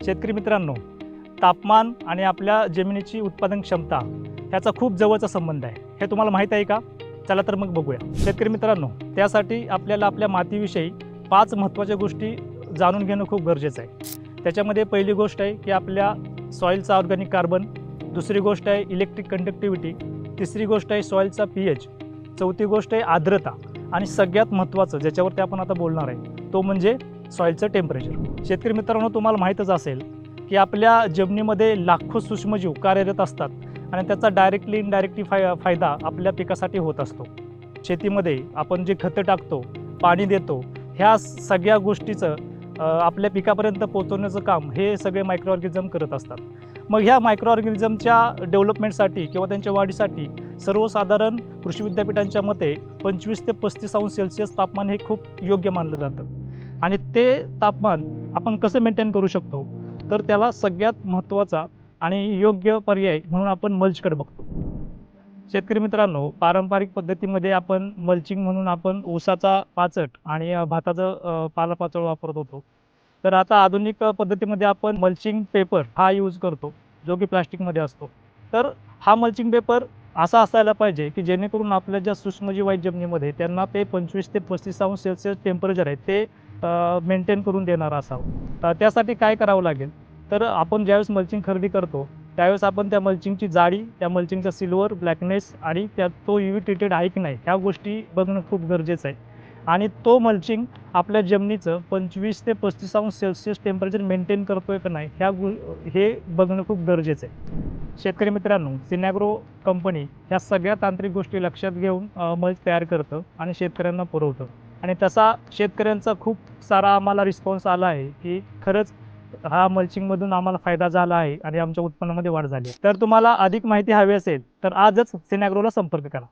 शेतकरी मित्रांनो, तापमान आणि आपल्या जमिनीची उत्पादन क्षमता ह्याचा खूप जवळचा संबंध आहे. हे तुम्हाला माहीत आहे का? चला तर मग बघूया. शेतकरी मित्रांनो, त्यासाठी आपल्याला आपल्या मातीविषयी 5 महत्त्वाच्या गोष्टी जाणून घेणं खूप गरजेचं आहे. त्याच्यामध्ये पहिली गोष्ट आहे की आपल्या सॉईलचा ऑर्गॅनिक कार्बन, दुसरी गोष्ट आहे इलेक्ट्रिक कंडक्टिव्हिटी, तिसरी गोष्ट आहे सॉईलचा pH, चौथी गोष्ट आहे आर्द्रता आणि सगळ्यात महत्त्वाचं ज्याच्यावरती आपण आता बोलणार आहे तो म्हणजे सॉईलचं टेम्परेचर. शेतकरी मित्रांनो, तुम्हाला माहीतच असेल की आपल्या जमिनीमध्ये लाखो सूक्ष्मजीव कार्यरत असतात आणि त्याचा डायरेक्टली इनडायरेक्टली फायदा आपल्या पिकासाठी होत असतो. शेतीमध्ये आपण जे खतं टाकतो, पाणी देतो, ह्या सगळ्या गोष्टीचं आपल्या पिकापर्यंत पोहोचवण्याचं काम हे सगळे मायक्रो ऑर्गॅनिझम करत असतात. मग ह्या मायक्रो ऑर्गॅनिझमच्या डेव्हलपमेंटसाठी किंवा त्यांच्या वाढीसाठी सर्वसाधारण कृषी विद्यापीठांच्या मते 25 ते 35 अंश सेल्सिअस तापमान हे खूप योग्य मानलं जातं. आणि ते तापमान आपण कसं मेंटेन करू शकतो, तर त्याला सगळ्यात महत्त्वाचा आणि योग्य पर्याय म्हणून आपण मल्चकडे बघतो. शेतकरी मित्रांनो, पारंपरिक पद्धतीमध्ये आपण मल्चिंग म्हणून आपण ऊसाचा पाचट आणि भाताचं पालापाचोळा वापरत होतो. तर आता आधुनिक पद्धतीमध्ये आपण मल्चिंग पेपर हा यूज करतो, जो की प्लास्टिकमध्ये असतो. तर हा मल्चिंग पेपर असा असायला पाहिजे की जेणेकरून आपल्या ज्या सूक्ष्मजीव आहेत जमिनीमध्ये त्यांना ते 25 ते 35 अंश सेल्सिअस टेम्परेचर आहे ते मेंटेन करून देणारं असावं. त्यासाठी काय करावं लागेल, तर आपण ज्यावेळेस मल्चिंग खरेदी करतो त्यावेळेस आपण त्या मल्चिंगची जाडी, त्या मल्चिंगचा सिल्वर, ब्लॅकनेस आणि त्यात तो UV ट्रीटेड आहे की नाही ह्या गोष्टी बघणं खूप गरजेचं आहे. आणि तो मल्चिंग आपल्या जमिनीचं 25 ते 35 अंश सेल्सिअस टेम्परेचर मेंटेन करतोय का नाही हे बघणं खूप गरजेचं आहे. शेतकरी मित्रांनो, सिनॅग्रो कंपनी ह्या सगळ्या तांत्रिक गोष्टी लक्षात घेऊन मल्च तयार करतं आणि शेतकऱ्यांना पुरवतं. आणि तसा शेतकऱ्यांचा खूप सारा आम्हाला रिस्पॉन्स आला आहे की खरंच हा मल्चिंगमधून आम्हाला फायदा झाला आहे आणि आमच्या उत्पन्नामध्ये वाढ झाली आहे. तर तुम्हाला अधिक माहिती हवी असेल तर आजच सिनॅग्रोला संपर्क करा.